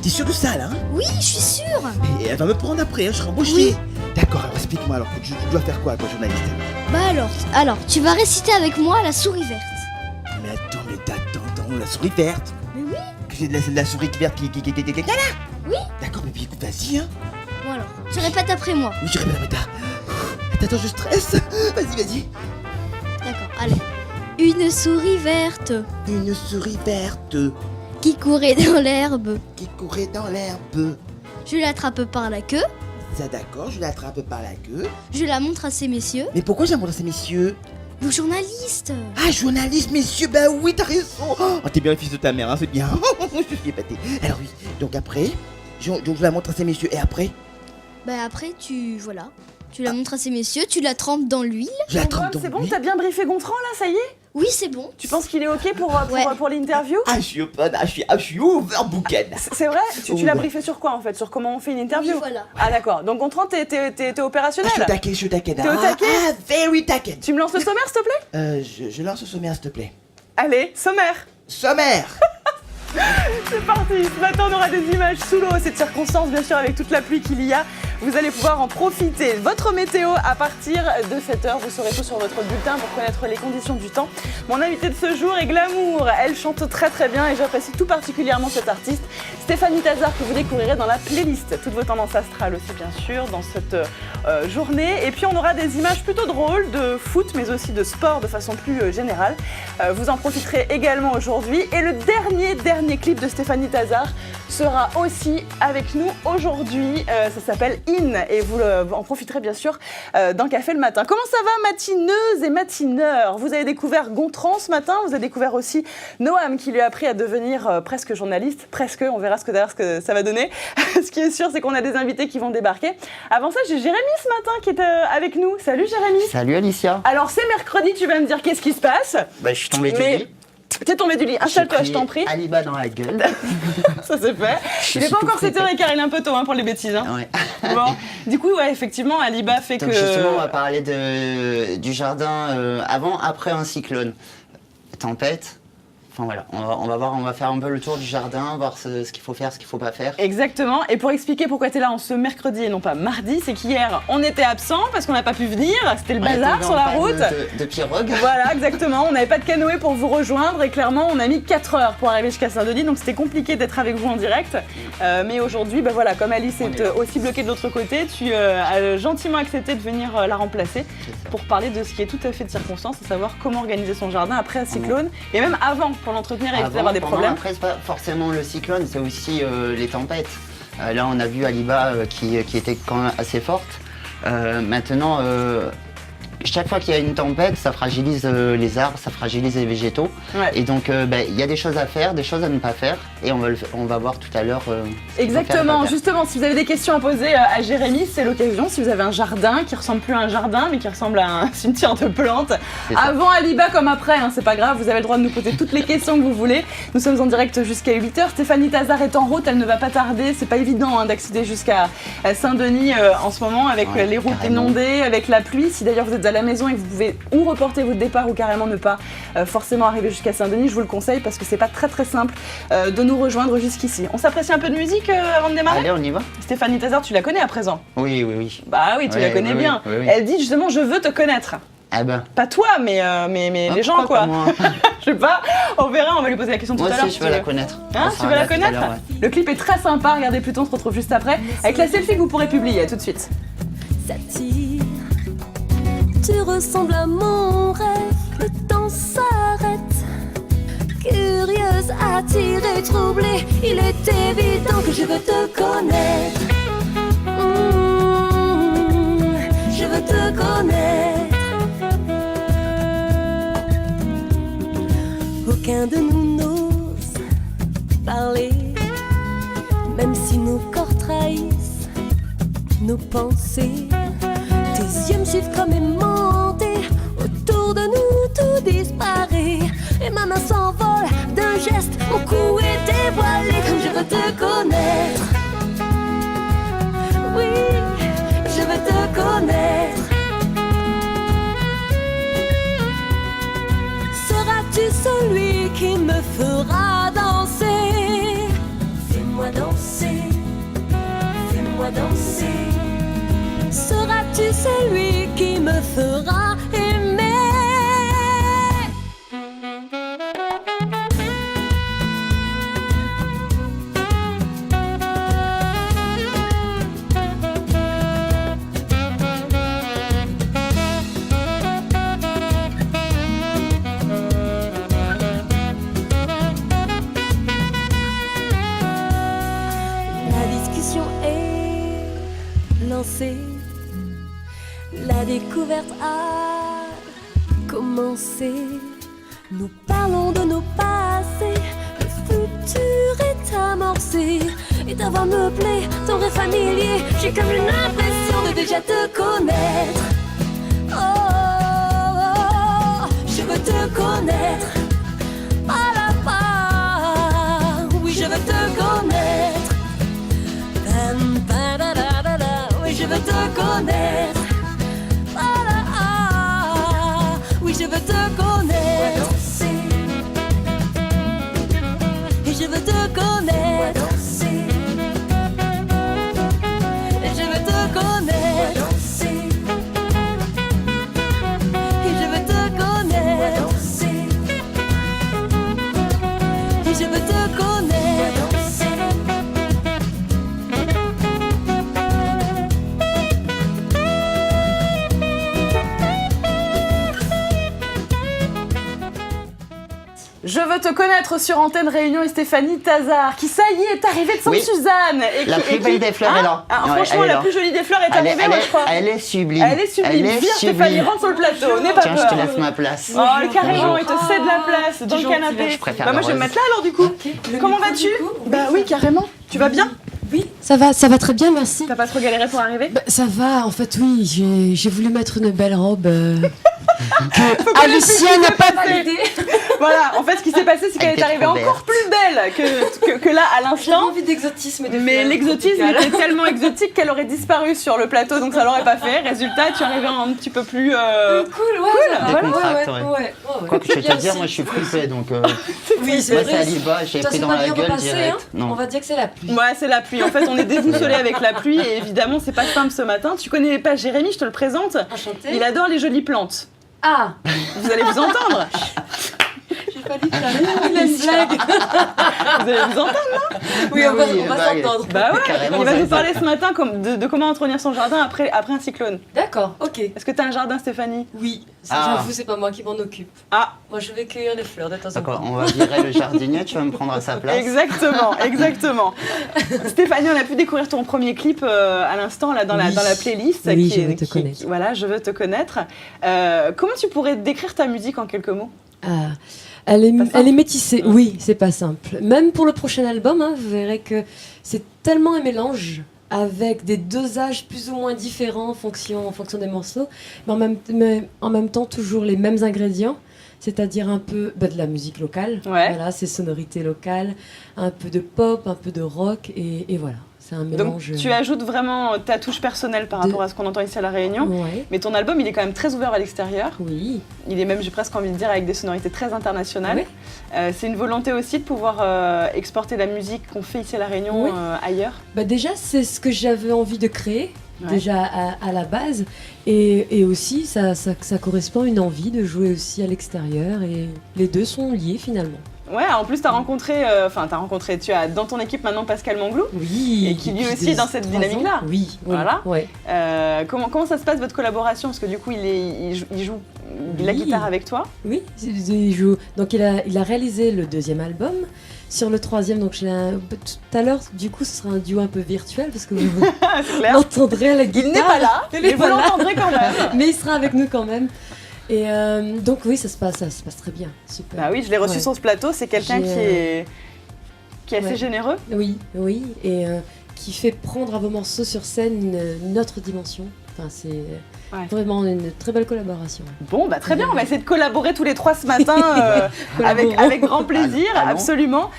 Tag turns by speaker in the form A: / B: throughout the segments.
A: T'es sûr de ça là, hein?
B: Oui, je suis sûre.
A: Mais elle va me prendre après, hein, je serai embauché.
B: Oui.
A: D'accord, alors explique-moi alors, je dois faire quoi, toi, journaliste?
B: Alors, tu vas réciter avec moi la souris verte.
A: Mais attends, la souris verte.
B: Mais oui.
A: C'est la souris verte qui là.
B: Oui.
A: D'accord, mais puis écoute, vas-y, hein.
B: Bon alors, tu répètes après moi.
A: Oui, je répète, Attends, je stresse. Vas-y.
B: D'accord, allez. Une souris verte
A: Une souris verte
B: qui courait dans l'herbe.
A: qui courait dans l'herbe.
B: Je l'attrape par la queue.
A: Ça d'accord, je l'attrape par la queue.
B: Je la montre à ces messieurs.
A: Mais pourquoi j'aimerais ces messieurs?
B: Le journaliste.
A: Ah, journaliste, messieurs, bah oui, t'as raison. Oh, t'es bien le fils de ta mère, hein, c'est bien. Je suis épaté. Alors oui, donc après, je la montre à ces messieurs. Et après?
B: Après, tu la montres à ces messieurs, tu la trempes dans l'huile.
A: Je la trempe dans
C: C'est bon,
A: l'huile.
C: t'as bien briefé Gontran là, ça y est?
B: Oui, c'est bon.
C: Tu penses qu'il est ok pour l'interview?
A: Ah, je suis overbooken.
C: C'est vrai? Tu
A: Oh,
C: l'as
A: ouais.
C: briefé sur quoi en fait? Sur comment on fait une interview?
B: Oui, voilà.
C: Ah d'accord, donc Gontran, t'es opérationnel?
A: Je suis au taquet.
C: T'es au taquet?
A: Ah, very taquet.
C: Tu me lances le sommaire s'il te plaît?
A: Je lance le sommaire, s'il te plaît.
C: Allez, sommaire!
A: Sommaire.
C: C'est parti. Ce matin, on aura des images sous l'eau, cette circonstance, bien sûr, avec toute la pluie qu'il y a. Vous allez pouvoir en profiter. Votre météo à partir de 7h. Vous saurez tout sur votre bulletin pour connaître les conditions du temps. Mon invitée de ce jour est Glamour. Elle chante très très bien et j'apprécie tout particulièrement cette artiste, Stéphanie Tazard, que vous découvrirez dans la playlist. Toutes vos tendances astrales aussi, bien sûr, dans cette journée. Et puis, on aura des images plutôt drôles de foot, mais aussi de sport de façon plus générale. Vous en profiterez également aujourd'hui. Et le dernier clip de Stéphanie Tazard sera aussi avec nous aujourd'hui. Ça s'appelle In et vous en profiterez bien sûr d'un café le matin. Comment ça va, matineuses et matineurs? Vous avez découvert Gontran ce matin, vous avez découvert aussi Noam qui lui a appris à devenir presque journaliste. Presque, on verra ce que ça va donner. Ce qui est sûr, c'est qu'on a des invités qui vont débarquer. Avant ça, j'ai Jérémy ce matin qui est avec nous. Salut Jérémy.
D: Salut Alicia.
C: Alors c'est mercredi, tu vas me dire qu'est-ce qui se passe.
D: Je suis tombé du lit.
C: T'es tombé du lit, installe-toi, je t'en prie.
D: Aliba dans la gueule.
C: Ça c'est fait. Il n'est pas encore 7h15, il est un peu tôt pour les bêtises. Hein.
D: Ouais.
C: Bon. Du coup, ouais, effectivement, Aliba fait
D: Donc
C: que...
D: justement, on va parler du jardin après un cyclone. Tempête. Enfin voilà, on va faire un peu le tour du jardin, voir ce qu'il faut faire, ce qu'il faut pas faire.
C: Exactement, et pour expliquer pourquoi tu es là en ce mercredi et non pas mardi, c'est qu'hier on était absent parce qu'on n'a pas pu venir, c'était le bazar sur la route.
D: De pirogue.
C: Voilà, exactement, on n'avait pas de canoë pour vous rejoindre et clairement on a mis 4 heures pour arriver jusqu'à Saint-Denis, donc c'était compliqué d'être avec vous en direct. Mais aujourd'hui, voilà, comme Alice est aussi bloquée de l'autre côté, tu as gentiment accepté de venir la remplacer pour parler de ce qui est tout à fait de circonstance, à savoir comment organiser son jardin après un cyclone et même avant. Pour l'entretenir et éviter d'avoir des problèmes.
D: Après, c'est pas forcément le cyclone, c'est aussi les tempêtes. Là, on a vu Aliba qui était quand même assez forte. Maintenant, chaque fois qu'il y a une tempête, ça fragilise les arbres, ça fragilise les végétaux.
C: Ouais.
D: Et donc, il y a des choses à faire, des choses à ne pas faire. Et on va voir tout à l'heure.
C: Exactement, justement, si vous avez des questions à poser à Jérémy, c'est l'occasion. Si vous avez un jardin qui ressemble plus à un jardin, mais qui ressemble à un cimetière de plantes, avant Aliba comme après, hein, c'est pas grave, vous avez le droit de nous poser toutes les questions que vous voulez. Nous sommes en direct jusqu'à 8h. Stéphanie Tazard est en route, elle ne va pas tarder. C'est pas évident d'accéder jusqu'à Saint-Denis en ce moment avec les routes inondées, avec la pluie. Si d'ailleurs vous êtes à la maison et que vous pouvez ou reporter votre départ ou carrément ne pas forcément arriver jusqu'à Saint-Denis, je vous le conseille parce que c'est pas très simple de nous rejoindre jusqu'ici. On s'apprécie un peu de musique avant de démarrer?
D: Allez, on y va.
C: Stéphanie Tazard, tu la connais à présent?
D: Oui.
C: Bah oui, tu la connais bien.
D: Oui.
C: Elle dit justement je veux te connaître.
D: Ah ben.
C: Pas toi, mais les gens quoi.
D: Moi,
C: Je sais pas, on verra, on va lui poser la question tout à l'heure.
D: aussi, je veux la connaître.
C: Hein, tu veux la connaître?
D: Ouais.
C: Le clip est très sympa, regardez plutôt, on se retrouve juste après avec la selfie que vous pourrez publier. À tout de suite.
E: S'attire. Tu ressembles à mon rêve, le temps s'arrête. Curieuse, attirée, troublée, il est évident que je veux te connaître. Je veux te connaître. Aucun de nous n'ose parler, même si nos corps trahissent nos pensées. Tes yeux me suivent comme aimantés, autour de nous tout disparaît. Et ma main s'envole d'un geste, mon cou est dévoilé comme je veux te connaître. Oui, je veux te connaître. Seras-tu celui qui me fera danser? Fais-moi danser. fera aimer. La découverte a commencé. Nous parlons de nos passés, le futur est amorcé. Et ta voix me plaît, ton rêve familier. J'ai comme une impression de déjà te connaître. Oh, oh, oh, je veux te connaître. Ah là, ah, oui, je veux te connaître. Oui, je veux te connaître. Ah là, ah, oui, je veux te connaître. Et je veux te connaître. Et je veux te connaître. Et je veux te connaître. Et je veux te connaître.
C: Je veux te connaître sur Antenne Réunion et Stéphanie Tazard, qui ça y est, est arrivée de Sainte-Suzanne. Et
D: La plus belle des fleurs est là. Ouais,
C: franchement,
D: elle est
C: la
D: là.
C: plus jolie des fleurs est arrivée, moi je crois.
D: Elle est sublime.
C: Elle est sublime. Viens Stéphanie, rentre sur le plateau, n'aie pas
D: Tiens,
C: peur.
D: je te laisse ma place.
C: Oh, carrément,
D: Bonjour.
C: il te cède la place dans le canapé.
D: Je préfère
C: Bah moi
D: la
C: je vais me
D: rose.
C: mettre là alors du coup. Comment vas-tu? Bah oui, carrément. Tu vas bien?
F: Oui, ça va très bien, merci.
C: T'as pas trop galéré pour arriver?
F: Bah, ça va, en fait, oui, j'ai voulu mettre une belle robe que Alicia n'a pas validée.
C: Voilà, en fait ce qui s'est passé c'est qu'elle
D: Elle
C: est
D: était
C: arrivée
D: trop
C: encore plus belle que là à
F: J'ai
C: l'instant.
F: envie d'exotisme.
C: Mais l'exotisme était tellement exotique qu'elle aurait disparu sur le plateau, donc ça l'aurait pas fait. résultat, tu es arrivé un petit peu plus.
F: Cool, ouais, ça va.
D: Décontracte,
F: ouais.
D: Quoi que je vais te
F: Bien
D: dire,
F: aussi.
D: moi je suis flippé donc.
F: Oui, c'est
D: Moi
F: vrai.
D: c'est Aliba, j'ai
F: Ça
D: pris
F: s'est
D: dans
F: pas
D: la
F: bien
D: gueule
F: repassé,
D: direct.
F: hein.
D: Non.
F: On va dire que c'est la pluie.
C: Ouais, c'est la pluie. En fait, on est déboussolé avec la pluie et évidemment, c'est pas simple ce matin. Tu connais pas Jérémy, je te le présente.
F: Enchantée.
C: Il adore les jolies plantes.
F: Ah,
C: Vous allez vous entendre.
F: j'ai pas dit que j'avais une blague.
C: Vous allez vous entendre.
F: Oui, on va s'entendre.
C: Bah ouais.
D: Carrément,
C: Il va
D: ça
C: nous
D: va.
C: parler ce matin de comment entretenir son jardin après un cyclone.
F: D'accord, ok.
C: Est-ce que t'as un jardin, Stéphanie?
F: Oui, ça,
D: Ah.
F: j'avoue, c'est pas moi qui m'en occupe.
C: Ah,
F: Moi, je vais cueillir les fleurs de temps en
D: D'accord,
F: temps.
D: on va virer le jardinier, tu vas me prendre à sa place.
C: exactement, exactement. Stéphanie, on a pu découvrir ton premier clip à l'instant là dans la playlist.
F: Oui, Je veux te connaître.
C: Voilà, je veux te connaître. Comment tu pourrais décrire ta musique en quelques mots?
F: Ah, elle est
C: simple.
F: métissée. Oui, c'est pas simple. Même pour le prochain album, hein, vous verrez que c'est tellement un mélange avec des dosages plus ou moins différents en fonction des morceaux, mais en même temps toujours les mêmes ingrédients, c'est-à-dire un peu de la musique locale,
C: Ouais.
F: voilà, ces sonorités locales, un peu de pop, un peu de rock, et voilà, c'est un
C: Donc
F: mélange.
C: tu ajoutes vraiment ta touche personnelle par
F: de-
C: rapport à ce qu'on entend ici à La Réunion.
F: Ouais,
C: Mais ton album, il est quand même très ouvert à l'extérieur.
F: oui.
C: Il est même, j'ai presque envie de dire, avec des sonorités très internationales.
F: Ouais.
C: C'est une volonté aussi de pouvoir exporter la musique qu'on fait ici à La Réunion
F: Oui.
C: ailleurs.
F: Déjà, c'est ce que j'avais envie de créer,
C: Ouais.
F: déjà à la base. Et aussi, ça correspond à une envie de jouer aussi à l'extérieur. Et les deux sont liés finalement.
C: Ouais, en plus, tu as dans ton équipe maintenant Pascal Manglou.
F: Oui.
C: Et qui lui
F: depuis
C: aussi est dans cette
F: 3 ans.
C: dynamique-là.
F: Oui,
C: Voilà.
F: Ouais.
C: Comment ça se passe votre collaboration? Parce que du coup, il joue la
F: Oui.
C: guitare avec toi.
F: Oui, il joue. Donc il a réalisé le 2e album. Sur le 3e, donc tout à l'heure, du coup, ce sera un duo un peu virtuel parce que vous
C: C'est clair.
F: l'entendrez à la guitare.
C: Il n'est pas là,
F: Il
C: mais
F: est
C: vous
F: pas là.
C: l'entendrez quand même.
F: Mais il sera avec nous quand même. Et donc oui, ça se passe très bien. Super.
C: Bah oui, je l'ai reçu
F: Ouais.
C: sur ce plateau. C'est quelqu'un
F: J'ai,
C: qui est assez
F: ouais.
C: généreux.
F: Oui, et qui fait prendre à vos morceaux sur scène une autre dimension. Enfin, c'est vraiment une très belle collaboration.
C: Bon, bah très bien, on va essayer de collaborer tous les trois ce matin avec grand plaisir,
D: Allons.
C: absolument.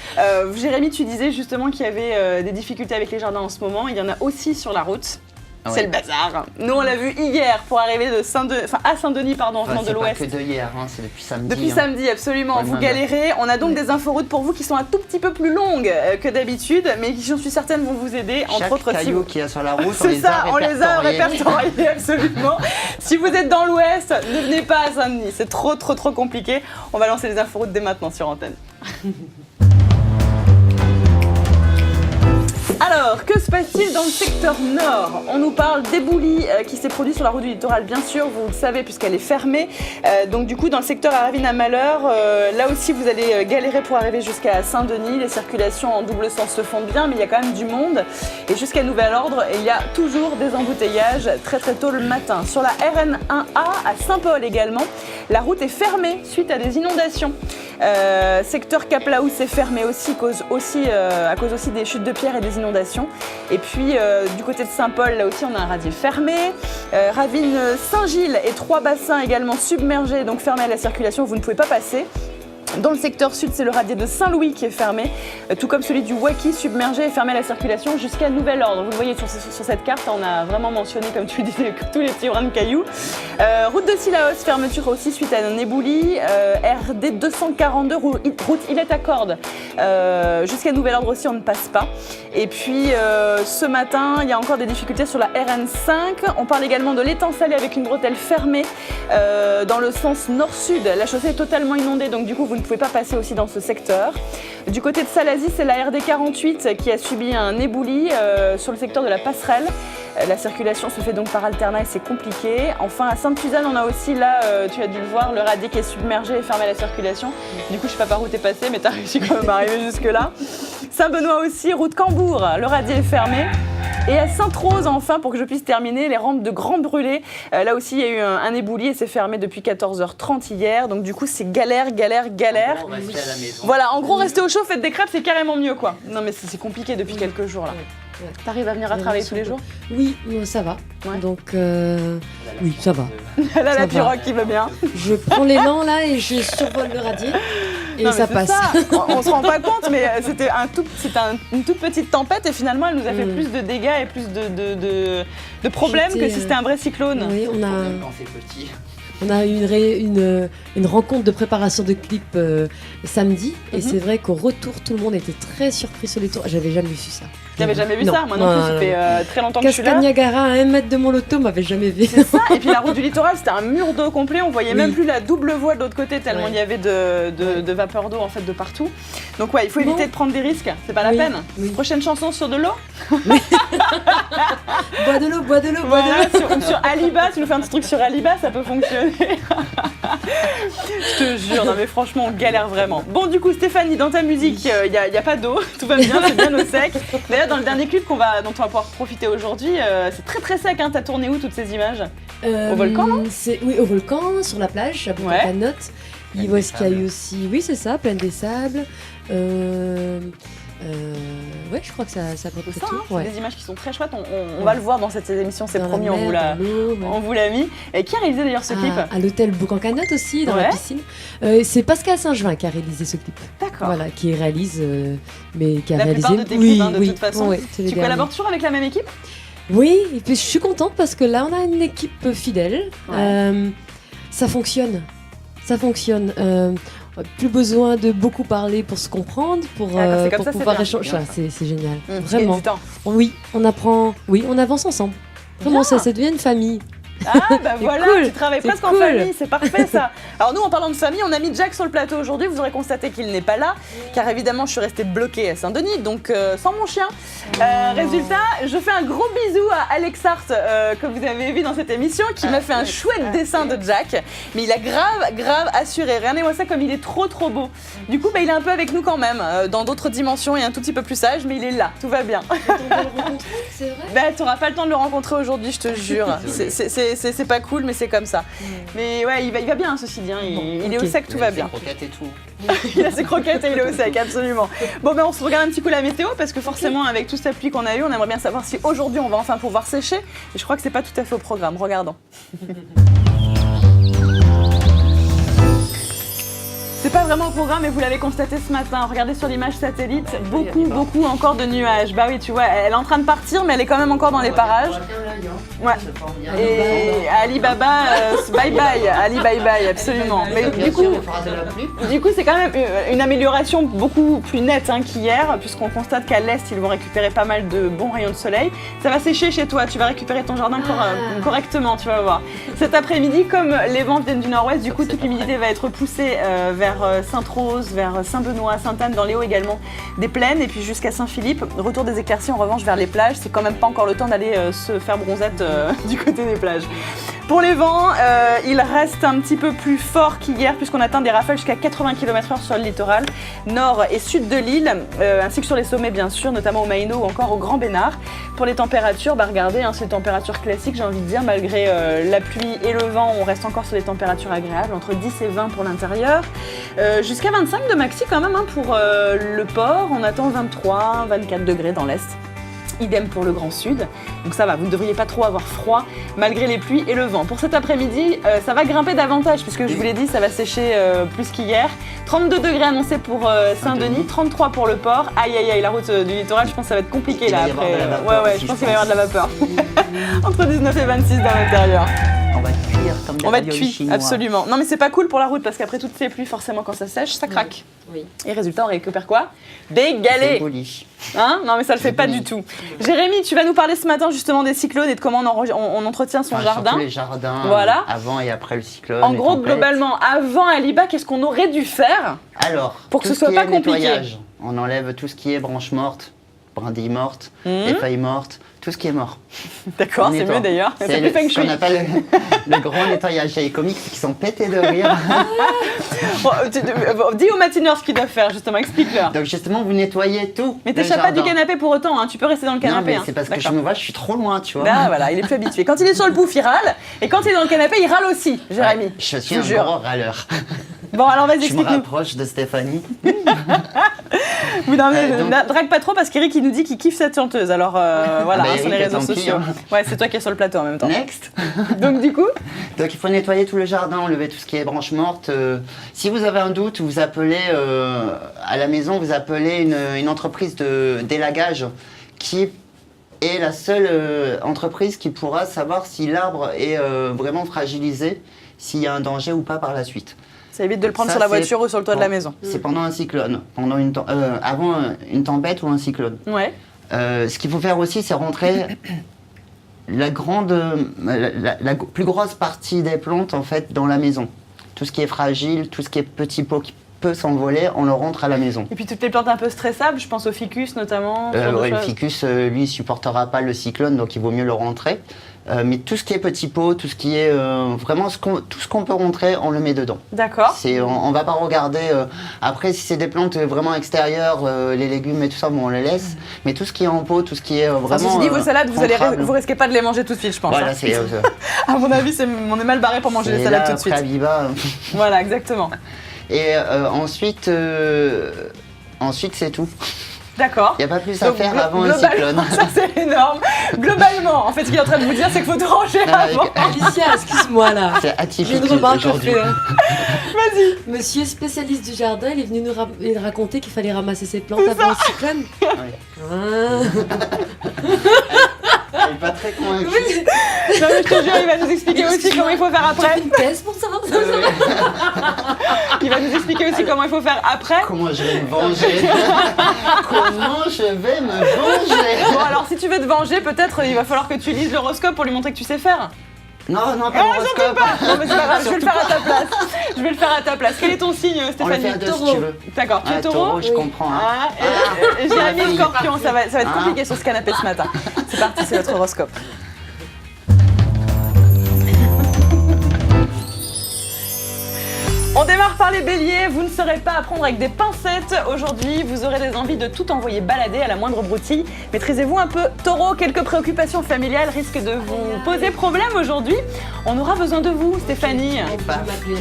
C: Jérémy, tu disais justement qu'il y avait des difficultés avec les jardins en ce moment. Il y en a aussi sur la route.
D: Ouais.
C: C'est le bazar. Nous, on l'a vu hier pour arriver à Saint-Denis, en venant de
D: c'est
C: l'ouest.
D: pas que de hier, hein, c'est depuis samedi.
C: Depuis samedi, absolument.
D: Ouais,
C: Vous
D: même.
C: galérez. On a donc des inforoutes pour vous qui sont un tout petit peu plus longues que d'habitude, mais qui, j'en suis certaine, vont vous aider.
D: Chaque
C: Entre autres,
D: caillou qu'il y a sur la route,
C: c'est ça, on les a répertoriés, absolument. Si vous êtes dans l'ouest, ne venez pas à Saint-Denis. C'est trop compliqué. On va lancer les inforoutes dès maintenant sur Antenne. Alors, que se passe-t-il dans le secteur nord? On nous parle d'éboulis qui s'est produit sur la route du littoral, bien sûr, vous le savez, puisqu'elle est fermée. Donc du coup, dans le secteur Aravine-à-Malheur, là aussi, vous allez galérer pour arriver jusqu'à Saint-Denis. Les circulations en double sens se font bien, mais il y a quand même du monde. Et jusqu'à nouvel ordre, il y a toujours des embouteillages très tôt le matin. Sur la RN1A, à Saint-Paul également, la route est fermée suite à des inondations. Secteur Cap-Laous est fermé aussi, à cause aussi des chutes de pierres et des inondations. Et puis du côté de Saint-Paul, là aussi on a un radier fermé. Ravine Saint-Gilles et 3 bassins également submergés, donc fermés à la circulation, vous ne pouvez pas passer. Dans le secteur sud, c'est le radier de Saint-Louis qui est fermé, tout comme celui du Wacky submergé et fermé à la circulation jusqu'à nouvel ordre. Vous le voyez sur cette carte, on a vraiment mentionné, comme tu le disais, tous les petits brins de cailloux. Route de Sillaos, fermeture aussi suite à un éboulis. RD 242, route Ilette à Cordes. Jusqu'à nouvel ordre aussi, on ne passe pas. Et puis ce matin, il y a encore des difficultés sur la RN5. On parle également de l'étang salé avec une bretelle fermée dans le sens nord-sud. La chaussée est totalement inondée, donc du coup, vous ne pouvez pas passer aussi dans ce secteur. Du côté de Salazie, c'est la RD 48 qui a subi un éboulis sur le secteur de la passerelle. La circulation se fait donc par alternat et c'est compliqué. Enfin, à Sainte-Suzanne, on a aussi là, tu as dû le voir, le radier qui est submergé et fermé à la circulation. Du coup, je ne sais pas par où t'es passé, mais tu as réussi quand même à arriver jusque-là. Saint-Benoît aussi, route Cambourg, le radier est fermé. Et à Sainte-Rose, enfin, pour que je puisse terminer, les rampes de Grand Brûlé. Là aussi, il y a eu un éboulis et c'est fermé depuis 14h30 hier. Donc du coup, c'est galère.
D: On va rester à la maison.
C: Voilà, en gros, restez au chaud, faites des crêpes, c'est carrément mieux, quoi. Non, mais c'est compliqué depuis quelques jours, là.
F: Ouais.
C: T'arrives à venir à travailler tous les jours?
F: Oui, ça va.
C: Ouais.
F: Donc, oui, ça va.
C: Elle a
F: Ça
C: la
F: va.
C: pirogue qui va bien.
F: Je prends l'élan là et je survole le radier et
C: Non, mais
F: ça
C: c'est
F: passe.
C: ça. On se rend pas compte, mais c'était une toute petite tempête et finalement, elle nous a fait plus de dégâts et plus de problèmes que si c'était un vrai cyclone.
F: Oui,
D: Même quand c'est petit.
F: on a eu une rencontre de préparation de clip samedi et c'est vrai qu'au retour, tout le monde était très surpris sur les tours. J'avais jamais vu ça.
C: J'avais jamais vu
F: Non.
C: ça, moi non plus, ça fait très longtemps que je suis là.
F: Cascade-Niagara à 1 mètre de mon loto, m'avait jamais vu.
C: C'est ça, et puis la route du littoral, c'était un mur d'eau complet, on voyait
F: Oui.
C: même plus la double voie de l'autre côté tellement
F: Ouais.
C: il y avait de vapeur d'eau en fait de partout. Donc ouais, il faut éviter de prendre des risques, c'est pas la
F: Oui.
C: peine.
F: Oui.
C: Prochaine chanson sur de l'eau.
F: Bois de l'eau, bois de l'eau, bois de
C: Voilà,
F: l'eau.
C: sur Aliba, tu nous fais un petit truc sur Aliba, ça peut fonctionner. Je te jure, non mais franchement, on galère vraiment. Bon, du coup, Stéphanie, dans ta musique, il n'y a pas d'eau, tout va bien, c'est bien au sec. D'ailleurs, dans le dernier clip dont on va pouvoir profiter aujourd'hui, c'est très sec, hein. T'as tourné où toutes ces images? Au volcan, non?
F: Oui, au volcan, sur la plage, à
C: Ouais.
F: Boucanotte. Il voit ce qu'il y a eu aussi. Oui, c'est ça, Plaine des Sables. Ouais, je crois que ça peut
C: C'est
F: être
C: ça, hein,
F: tout. Ouais.
C: c'est des images qui sont très chouettes, on va le voir dans cette émission, c'est
F: Dans la
C: promis,
F: mer, dans l'eau, ouais.
C: on vous l'a mis. Et qui a réalisé d'ailleurs ce clip?
F: À l'hôtel Boucancanotte aussi, dans
C: Ouais.
F: la piscine. C'est Pascal Saint-Gevin qui a réalisé ce clip.
C: D'accord.
F: Voilà, qui réalise, mais qui a
C: La
F: réalisé.
C: plupart de tes clips, hein, de toute façon.
F: Ouais, c'est les
C: Tu
F: derniers.
C: collabores toujours avec la même équipe?
F: Oui, et puis je suis contente parce que là, on a une équipe fidèle.
C: Ouais.
F: Ça fonctionne. Ça fonctionne. Plus besoin de beaucoup parler pour se comprendre, pour
C: c'est comme ça, c'est
F: pouvoir
C: bien.
F: échanger.
D: Bien,
F: Ah,
D: ça.
F: c'est génial.
C: Tu gagnes
F: Vraiment.
C: du temps.
F: Oui, on apprend. Oui, on avance ensemble. Vraiment, ça devient une famille.
C: Ah bah
F: C'est
C: voilà,
F: cool,
C: tu travailles
F: c'est
C: presque en
F: cool.
C: famille, c'est parfait ça. Alors nous en parlant de famille, on a mis Jack sur le plateau aujourd'hui, vous aurez constaté qu'il n'est pas là, car évidemment je suis restée bloquée à Saint-Denis, donc sans mon chien. Résultat, je fais un gros bisou à Alex Hart, que vous avez vu dans cette émission, qui m'a fait un chouette dessin de Jack, mais il a grave assuré, regardez-moi ça comme il est trop beau. Du coup bah, il est un peu avec nous quand même, dans d'autres dimensions et un tout petit peu plus sage, mais il est là, tout va bien.
F: C'est vrai.
C: Bah, t'auras pas le temps de le rencontrer aujourd'hui, je te jure. C'est pas cool, mais c'est comme ça. Mais ouais, il va bien, hein, ceci dit. Hein. Il est au
F: ok.
C: sec, tout va bien.
D: Croquettes et tout.
C: Il a ses croquettes et il est au sec, absolument. Bon, ben on se regarde un petit coup la météo, parce que forcément, avec toute cette pluie qu'on a eue, on aimerait bien savoir si aujourd'hui on va enfin pouvoir sécher. Et je crois que c'est pas tout à fait au programme. Regardons. C'est pas vraiment au programme, mais vous l'avez constaté ce matin. Regardez sur l'image satellite, beaucoup encore de nuages. Bah oui, tu vois, elle est en train de partir, mais elle est quand même encore dans les parages. Ouais. Et Alibaba, bye bye, Ali bye bye, absolument. Mais du coup, c'est quand même une amélioration beaucoup plus nette qu'hier, puisqu'on constate qu'à l'est, ils vont récupérer pas mal de bons rayons de soleil. Ça va sécher chez toi, tu vas récupérer ton jardin correctement, tu vas voir. Cet après-midi, comme les vents viennent du nord-ouest, du coup, toute l'humidité va être poussée vers Sainte-Rose, vers Saint-Benoît, Sainte-Anne, dans les hauts également des plaines, et puis jusqu'à Saint-Philippe. Retour des éclaircies en revanche vers les plages, c'est quand même pas encore le temps d'aller se faire bronzette du côté des plages. Pour les vents, ils restent un petit peu plus forts qu'hier puisqu'on atteint des rafales jusqu'à 80 km/h sur le littoral nord et sud de l'île, ainsi que sur les sommets bien sûr, notamment au Maïno ou encore au Grand Bénard. Pour les températures, regardez, c'est des températures classiques, j'ai envie de dire, malgré la pluie et le vent, on reste encore sur des températures agréables, entre 10 et 20 pour l'intérieur, jusqu'à 25 de maxi quand même pour le port, on attend 23, 24 degrés dans l'est. Idem pour le Grand Sud, donc ça va, vous ne devriez pas trop avoir froid malgré les pluies et le vent. Pour cet après-midi, ça va grimper davantage puisque je vous l'ai dit, ça va sécher plus qu'hier. 32 degrés annoncés pour Saint-Denis, 33 pour le port. Aïe aïe aïe, la route du littoral, je pense que ça va être compliqué là après. Ouais, je pense qu'il va y avoir de la vapeur. Entre 19 et 26 dans l'intérieur.
D: On va être cuire comme des
C: On va être
D: raviolis
C: cuit,
D: chinois.
C: absolument. Non mais c'est pas cool pour la route parce qu'après toutes ces pluies, forcément quand ça sèche, ça craque.
F: Oui.
C: Et résultat, on récupère quoi? Des galets. Non mais ça le fait pas du tout. Jérémy, tu vas nous parler ce matin justement des cyclones et de comment on entretient son jardin.
D: Surtout les jardins,
C: voilà.
D: Avant et après le cyclone.
C: En
D: les
C: gros,
D: tempêtes.
C: globalement, avant Aliba, qu'est-ce qu'on aurait dû faire
D: Alors,
C: pour que
D: tout
C: ce soit
D: qui
C: pas
D: est
C: compliqué.
D: nettoyage, on enlève tout ce qui est branches mortes, brindilles mortes, les feuilles mortes, tout ce qui est mort.
C: D'accord,
D: On
C: c'est
D: nettoie.
C: mieux d'ailleurs. C'est plus feng
D: ce qu'on
C: shui.
D: appelle le grand nettoyage. Il y a les comiques qui sont pétés de rire.
C: Bon, dis aux matineurs ce qu'ils doivent faire, justement, explique-leur.
D: Donc justement, vous nettoyez tout.
C: Mais
D: le
C: t'échappes pas du
D: jardin.
C: canapé pour autant, tu peux rester dans le
D: Non,
C: canapé.
D: mais c'est parce que je
C: D'accord.
D: me vois, je suis trop loin, tu vois.
C: Ah voilà, il est plus habitué. Quand il est sur le pouf, il râle. Et quand il est dans le canapé, il râle aussi, Jérémy.
D: Ouais, je suis
C: te
D: un
C: jure.
D: gros râleur.
C: Bon, alors vas-y,
D: Je me
C: explique-nous.
D: rapproche de Stéphanie.
C: Oui, non, mais
D: donc-
C: drague pas trop parce qu'Eric il nous dit qu'il kiffe cette chanteuse. Alors voilà,
D: bah,
C: sur les
D: Eric,
C: réseaux
D: tant pis,
C: sociaux. Ouais, c'est toi qui es sur le plateau en même temps.
D: Next.
C: Donc du coup,
D: Donc il faut nettoyer tout le jardin, enlever tout ce qui est branches mortes. Si vous avez un doute, vous appelez à la maison, vous appelez une entreprise d'élagage qui est la seule entreprise qui pourra savoir si l'arbre est vraiment fragilisé, s'il y a un danger ou pas par la suite.
C: ça évite de le prendre
D: Ça,
C: sur la
D: c'est
C: voiture ou sur le toit de la maison.
D: C'est pendant un cyclone, avant une tempête ou un cyclone.
C: Ouais.
D: Ce qu'il faut faire aussi, c'est rentrer la plus grosse partie des plantes en fait dans la maison. Tout ce qui est fragile, tout ce qui est petit pot qui peut s'envoler, on le rentre à la maison.
C: Et puis toutes les plantes un peu stressables, je pense au ficus notamment. ce genre de
D: Le
C: choses.
D: ficus, lui, il supportera pas le cyclone, donc il vaut mieux le rentrer. Mais tout ce qui est petit pot, tout ce qui est vraiment tout ce qu'on peut rentrer, on le met dedans.
C: D'accord.
D: On va pas regarder. Après, si c'est des plantes vraiment extérieures, les légumes et tout ça, bon, on les laisse. Mais tout ce qui est en pot, tout ce qui est
C: Enfin,
D: vraiment.
C: ceci dit, vos salades,
D: rentrable.
C: vous risquez pas de les manger tout de suite, je pense.
D: Voilà,
C: hein.
D: c'est.
C: À mon avis, on est mal barré pour manger les
D: et
C: salades
D: là,
C: tout de suite.
D: après Aviva,
C: Voilà, exactement.
D: et ensuite, c'est tout.
C: D'accord.
D: Il n'y a pas plus à
C: Donc,
D: faire avant un
C: globalement,
D: cyclone.
C: ça c'est énorme. Globalement, en fait, ce qu'il est en train de vous dire, c'est qu'il faut tout ranger avant.
F: Alicia, excuse-moi là.
D: C'est
F: J'ai
D: atypique
F: une remarque à
D: aujourd'hui.
F: faire.
C: Vas-y.
F: Monsieur spécialiste du jardin, il est venu nous raconter qu'il fallait ramasser ses plantes avant le cyclone.
D: Elle n'est pas très convaincue.
C: Non mais je te jure, il va nous expliquer aussi comment il faut faire
F: Tu as
C: après.
F: fait une thèse pour ça.
C: Il va nous expliquer aussi comment il faut faire après.
D: Comment je vais me venger? Comment je vais me venger?
C: Bon alors si tu veux te venger, peut-être il va falloir que tu lises l'horoscope pour lui montrer que tu sais faire.
D: Non, pas
C: Ah,
D: l'horoscope.
C: Non mais c'est pas grave, je vais le faire à ta place. Je vais le faire à ta place. Quel est ton signe,
D: On le
C: Stéphanie?
D: fait à deux si
F: Taureau.
D: tu veux.
C: D'accord, tu es
D: Ah,
C: taureau.
D: je comprends. Hein.
C: Ah, et Jérémy
D: Ah,
C: Scorpion, ça va être
D: Ah.
C: compliqué sur ce canapé ce matin. C'est parti, c'est votre horoscope. On démarre par les béliers, vous ne saurez pas à prendre avec des pincettes. Aujourd'hui, vous aurez des envies de tout envoyer balader à la moindre broutille. Maîtrisez-vous un peu. Taureau, quelques préoccupations familiales risquent de vous poser problème aujourd'hui. On aura besoin de vous, Stéphanie.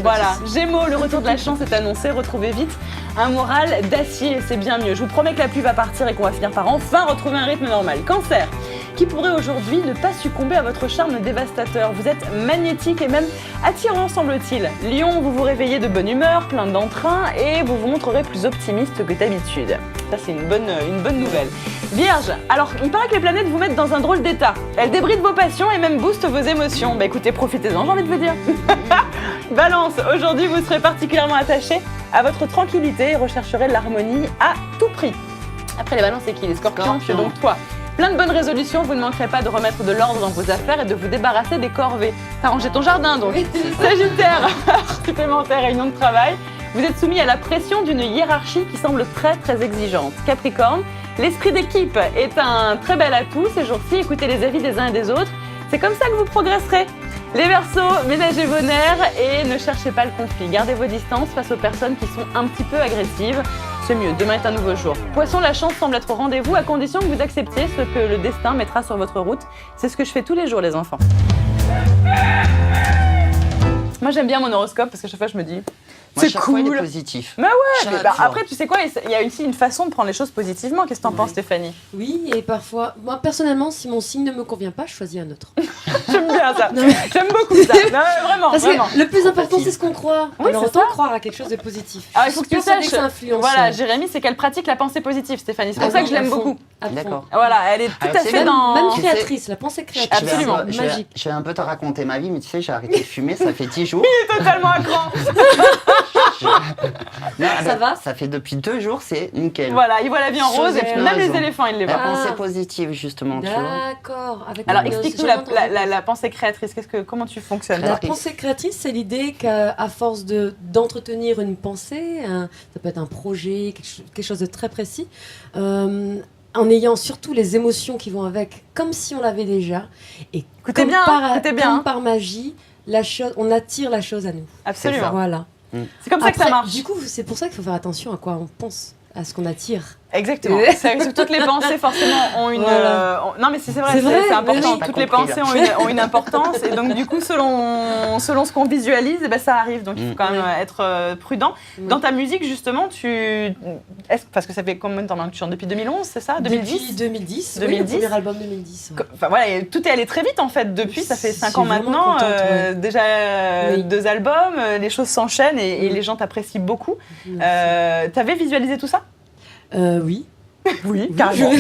C: Voilà, Gémeaux, le retour de la chance est annoncé, retrouvez vite un moral d'acier, c'est bien mieux. Je vous promets que la pluie va partir et qu'on va finir par enfin retrouver un rythme normal. Cancer, qui pourrait aujourd'hui ne pas succomber à votre charme dévastateur. Vous êtes magnétique et même attirant, semble-t-il. Lion, vous vous réveillez de bonne humeur, plein d'entrain et vous vous montrerez plus optimiste que d'habitude. Ça, c'est une bonne nouvelle. Vierge, alors il paraît que les planètes vous mettent dans un drôle d'état. Elles débrident vos passions et même boostent vos émotions. Bah écoutez, profitez-en, j'ai envie de vous dire. Balance, aujourd'hui vous serez particulièrement attaché à votre tranquillité et rechercherez l'harmonie à tout prix. Après les balances, c'est qui? Les scorpions, c'est donc toi. Plein de bonnes résolutions, vous ne manquerez pas de remettre de l'ordre dans vos affaires et de vous débarrasser des corvées. T'as rangé ton jardin donc. Sagittaire, supplémentaire, réunion de travail. Vous êtes soumis à la pression d'une hiérarchie qui semble très exigeante. Capricorne, l'esprit d'équipe est un très bel atout ces jours-ci. Écoutez les avis des uns et des autres. C'est comme ça que vous progresserez. Les Verseaux, ménagez vos nerfs et ne cherchez pas le conflit. Gardez vos distances face aux personnes qui sont un petit peu agressives. C'est mieux, demain est un nouveau jour. Poisson, la chance semble être au rendez-vous à condition que vous acceptiez ce que le destin mettra sur votre route. C'est ce que je fais tous les jours, les enfants. Moi, j'aime bien mon horoscope parce que chaque fois, je me dis...
D: Moi,
C: c'est
D: chaque fois, il
C: cool.
D: est positif.
C: Mais ouais, mais
D: Chaque fois.
C: après, tu sais quoi, il y a aussi une façon de prendre les choses positivement. Qu'est-ce que t'en penses, Stéphanie?
F: Oui, et parfois, moi personnellement, si mon signe ne me convient pas, je choisis un autre.
C: J'aime bien ça.
F: Non.
C: J'aime beaucoup ça. Non, vraiment,
F: Parce
C: vraiment.
F: que le plus important, c'est ce qu'on croit.
C: Oui,
F: Alors
C: c'est
F: autant
C: ça.
F: croire à quelque chose de positif.
C: Alors, il faut que tu
F: Je suis persuadée
C: saches.
F: que ça influence.
C: Voilà, Jérémy, c'est qu'elle pratique la pensée positive, Stéphanie. C'est pour ça que je l'aime beaucoup.
D: D'accord.
C: Voilà, elle est tout
D: Alors,
C: à
D: c'est
C: fait
F: Même,
C: dans.
F: même
D: Tu
F: créatrice, la pensée créatrice.
C: Absolument.
D: Je vais,
F: Magique.
D: je vais un peu te raconter ma vie, mais tu sais, j'ai arrêté de fumer, ça fait 10 jours.
C: Totalement à cran.
D: Non,
F: Ça va
D: Ça fait depuis 2 jours, c'est nickel.
C: Voilà, il voit la vie en rose et puis
F: Super.
C: même les éléphants, il les
D: La
C: voient.
F: Ah.
D: pensée positive, justement, tu vois.
F: D'accord. Avec
C: Alors,
F: une-
C: explique-nous
F: j'ai jamais entendu
C: la pensée créatrice. Comment tu fonctionnes?
F: La pensée créatrice, c'est l'idée qu'à force d'entretenir une pensée, ça peut être un projet, quelque chose de très précis, en ayant surtout les émotions qui vont avec, comme si on l'avait déjà, et
C: Écoutez
F: comme
C: bien,
F: par,
C: écoutez bien.
F: comme par magie, on attire la chose à nous.
C: Absolument.
F: Voilà.
C: C'est comme ça que ça
F: Après,
C: marche.
F: Du coup, c'est pour ça qu'il faut faire attention à quoi on pense, à ce qu'on attire.
C: Exactement. C'est que toutes les pensées forcément ont une.
F: Voilà.
C: Non mais c'est vrai,
F: C'est vrai,
C: c'est important.
D: mais
C: Toutes
D: oui.
C: les pensées ont une importance et donc du coup selon ce qu'on visualise, eh ben, ça arrive. Donc il faut quand même être prudent.
F: Oui.
C: Dans ta musique justement, parce que ça fait combien de temps maintenant que tu chantes? Depuis 2011, c'est ça? 2010.
F: Depuis 2010.
C: 2010.
F: Oui, le premier album 2010. ouais.
C: Enfin voilà, et tout est allé très vite en fait depuis. Ça fait 5
F: Je
C: ans
F: suis vraiment
C: maintenant.
F: contente, ouais.
C: Déjà
F: Oui.
C: 2 albums, les choses s'enchaînent et
F: Mm.
C: les gens t'apprécient beaucoup.
F: Merci.
C: T'avais visualisé tout ça?
F: Oui.
C: Oui, carrément.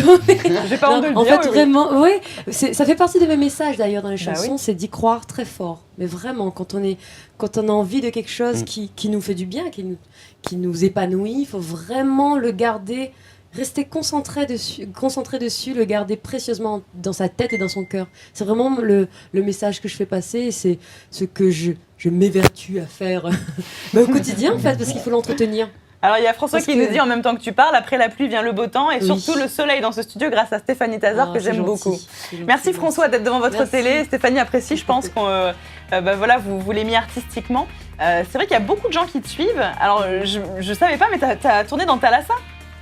C: J'ai pas honte de le
F: en
C: dire.
F: fait,
C: oui, oui.
F: vraiment, ouais, ça fait partie de mes messages d'ailleurs dans les
C: Bah
F: chansons,
C: oui.
F: c'est d'y croire très fort. Mais vraiment, quand on a envie de quelque chose qui nous fait du bien, qui nous épanouit, il faut vraiment le garder, rester concentré dessus, le garder précieusement dans sa tête et dans son cœur. C'est vraiment le message que je fais passer, et c'est ce que je m'évertue à faire au quotidien en fait, parce qu'il faut l'entretenir.
C: Alors il y a François
F: Parce
C: qui
F: que-
C: nous dit en même temps que tu parles, après la pluie vient le beau temps et
F: Oui.
C: surtout le soleil dans ce studio grâce à Stéphanie Tazard que
F: Ah,
C: j'aime
F: c'est
C: beaucoup.
F: gentil, c'est gentil,
C: Merci
F: merci.
C: François d'être devant votre
F: Merci.
C: télé. Stéphanie apprécie, je pense qu'on voilà, vous l'avez mis artistiquement. C'est vrai qu'il y a beaucoup de gens qui te suivent. Alors je savais pas, mais t'as tourné dans Thalassa.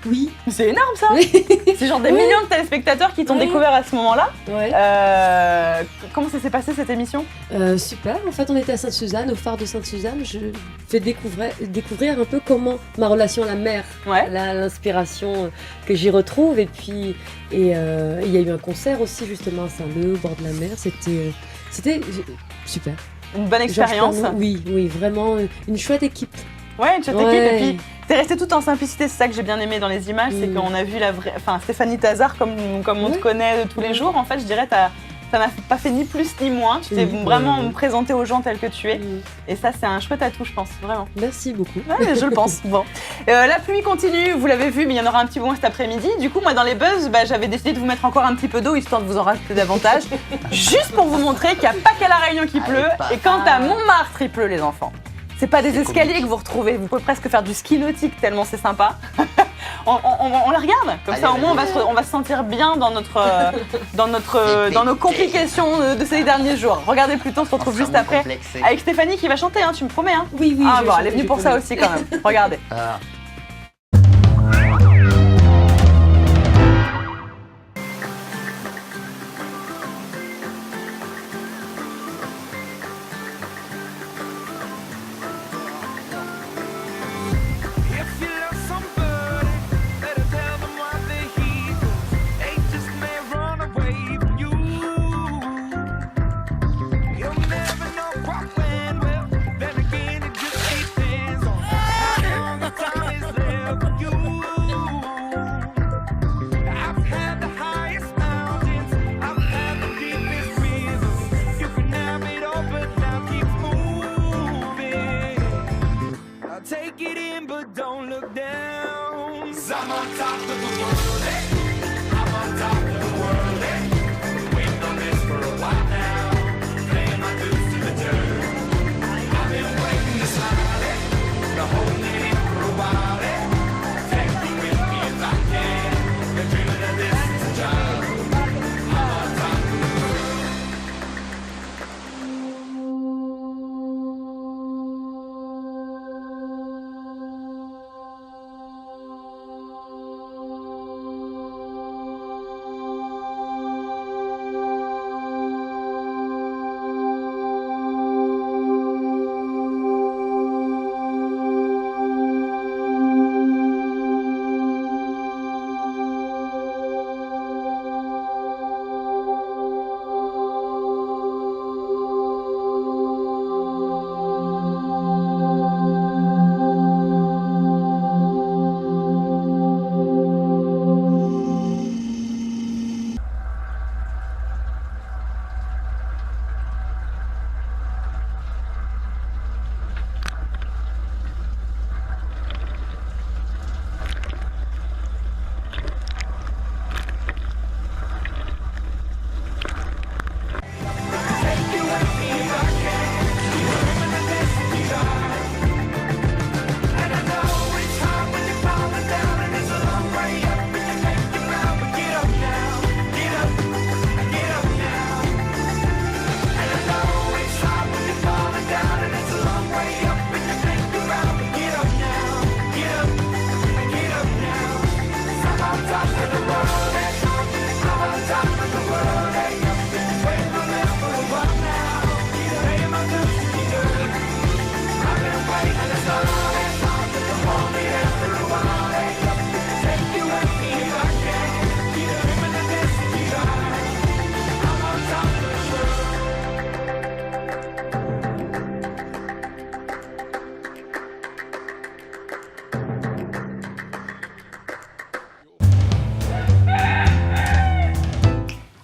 F: Oui.
C: C'est énorme ça.
F: Oui.
C: C'est genre des
F: Oui.
C: millions de téléspectateurs qui t'ont
F: Oui.
C: découvert à ce moment-là.
F: Ouais.
C: Comment ça s'est passé cette émission?
F: Super, en fait on était à Sainte-Suzanne, au phare de Sainte-Suzanne, je fais découvrir un peu comment ma relation à la mer,
C: Ouais.
F: l'inspiration que j'y retrouve, et puis il y a eu un concert aussi justement à Saint-Leu, au bord de la mer, c'était super.
C: Une bonne
F: Georges
C: expérience.
F: Pernaut, oui, vraiment une chouette équipe.
C: Ouais, une chouette équipe.
F: Ouais.
C: Et puis, t'es resté tout en simplicité. C'est ça que j'ai bien aimé dans les images. C'est
F: Mm.
C: qu'on a vu la vraie. Enfin, Stéphanie Tazard, comme on te
F: Ouais.
C: connaît tous les jours, en fait, je dirais, ça n'a pas fait ni plus ni moins. Tu t'es vraiment présenté aux gens tel que tu es. Et ça, c'est un chouette atout, je pense, vraiment.
F: Merci beaucoup.
C: Ouais, je le pense. Bon. La pluie continue, vous l'avez vu, mais il y en aura un petit peu moins cet après-midi. Du coup, moi, dans les buzz, j'avais décidé de vous mettre encore un petit peu d'eau, histoire de vous en rajouter davantage. Juste pour vous montrer qu'il n'y a pas qu'à La Réunion qui pleut. Et quand à Montmartre, il pleut, les enfants. C'est pas des escaliers que vous retrouvez, vous pouvez presque faire du ski nautique tellement c'est sympa. on la regarde, comme ça au moins on va se sentir bien dans nos complications de ces derniers jours. Regardez plutôt, on se retrouve juste après avec Stéphanie qui va chanter, hein, tu me promets. Hein.
F: Oui,
C: Ah
F: je
C: bon,
F: vais
C: elle est venue
F: chanter,
C: pour
F: je
C: ça
F: promets.
C: aussi quand même. Regardez.
D: Ah.
G: If you love somebody, better tell them what they heed. They just may run away from you.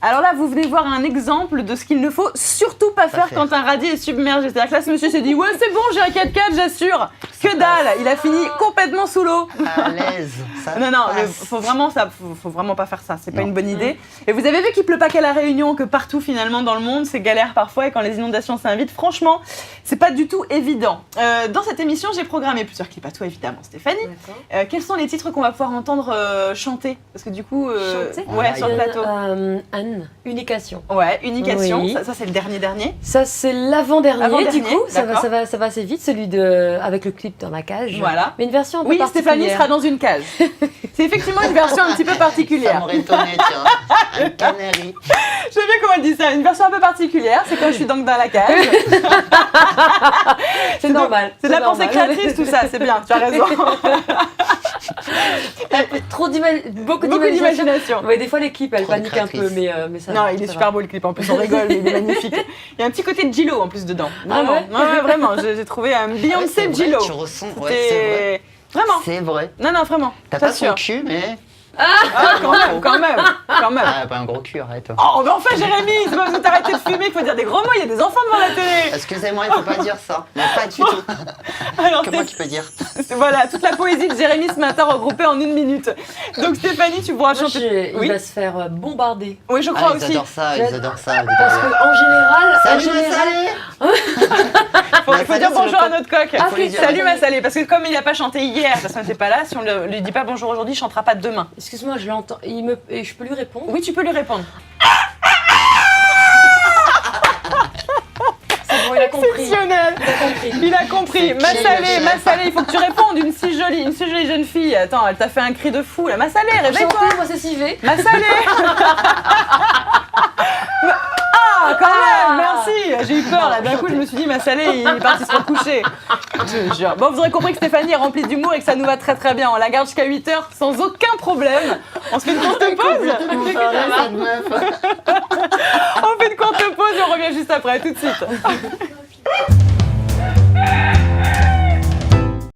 C: Alors là, vous venez voir un exemple de ce qu'il ne faut surtout pas faire quand un radis est submergé. C'est-à-dire que là, ce monsieur s'est dit « Ouais, c'est bon, j'ai un 4x4, j'assure !» Que dalle, il a fini complètement sous l'eau.
D: À l'aise. Ça
C: Non, mais faut vraiment pas faire ça, c'est pas une bonne idée. Et vous avez vu qu'il pleut pas qu'à La Réunion, que partout finalement dans le monde, c'est galère parfois, et quand les inondations s'invitent, franchement, c'est pas du tout évident. Dans cette émission, j'ai programmé plusieurs clips à toi évidemment, Stéphanie. Quels sont les titres qu'on va pouvoir entendre chanter? Parce que du coup,
F: Chanter
C: ouais, sur le plateau.
F: Anne, Unication.
C: Ouais, Unication,
F: Oui.
C: ça c'est le dernier.
F: Ça c'est l'avant-dernier,
C: Avant-dernier,
F: du coup, ça
C: d'accord.
F: va assez vite, celui de avec le clip dans la cage.
C: Voilà.
F: Mais une version un peu
C: Oui,
F: particulière.
C: Stéphanie sera dans une cage. C'est effectivement une version un petit peu
D: Ça
C: particulière.
D: m'aurait étonné, tiens. Un canari.
C: J'aime bien comment elle dit ça, une version un peu particulière, c'est quand je suis donc dans la cage.
F: C'est normal.
C: C'est de la pensée
F: normal.
C: créatrice tout ça, c'est bien, tu as raison.
F: Beaucoup
C: Beaucoup d'imagination.
F: Ouais, des fois les clips elles
D: Trop de
F: paniquent un peu,
D: créatrice.
F: mais ça
C: Non,
F: va,
C: il est
F: ça
C: super
F: va.
C: beau le clip, en plus on rigole, mais il est magnifique. Il y a un petit côté de J-Lo en plus dedans. Vraiment,
F: ouais
C: ouais, vraiment, j'ai trouvé un
D: Ouais,
C: Beyoncé
D: c'est vrai,
C: J-Lo.
D: tu ressens, ouais, c'est vrai.
C: Vraiment.
D: C'est vrai.
C: Non, vraiment.
D: T'as pas
C: t'assure.
D: son cul, mais.
C: Ah, quand même.
D: Ah, pas un gros cul, arrête.
C: Oh, mais enfin, Jérémy, c'est pas parce que t'as arrêté de fumer qu'il faut dire des gros mots, il y a des enfants devant la télé.
D: Excusez-moi, il faut pas dire ça. Mais pas du tout.
C: Alors,
D: Comment tu peux dire?
C: voilà, toute la poésie de Jérémy ce matin regroupée en 1 minute. Donc, Stéphanie, tu pourras
F: Moi,
C: chanter.
F: il va se faire bombarder.
C: Oui, je
D: Ah,
C: crois
D: ils
C: aussi.
D: adorent ça, ils adorent ça.
F: Parce qu'en général,
D: Salut, ma salée.
C: Il faut dire bonjour à notre coq.
D: faut lui dire.
C: Salut ma salée, parce que comme il n'a pas chanté hier, parce qu'on n'était pas là, si on ne lui dit pas bonjour aujourd'hui, il ne chantera pas demain.
F: excuse-moi, je l'entends. Et je peux lui répondre.
C: Oui, tu peux lui répondre.
F: C'est bon, il a compris.
C: Exceptionnel. Il a compris. Ma
D: qui, le
C: salée,
D: chef
C: ma salée, il faut que tu répondes. Une si jolie jeune fille. Attends, elle t'a fait un cri de fou là. Ma salée, réveille-toi.
F: Chantez, moi c'est Sivé.
C: Ma salée. Ah, quand même, merci. J'ai eu peur là. D'un coup, je me suis dit, ma salée, il est parti se recoucher. Je te jure. Bon, vous aurez compris que Stéphanie est remplie d'humour et que ça nous va très très bien. On la garde jusqu'à 8h sans aucun problème. On se fait une courte pause.
D: Cette meuf.
C: On fait une courte pause et on revient juste après. Tout de suite.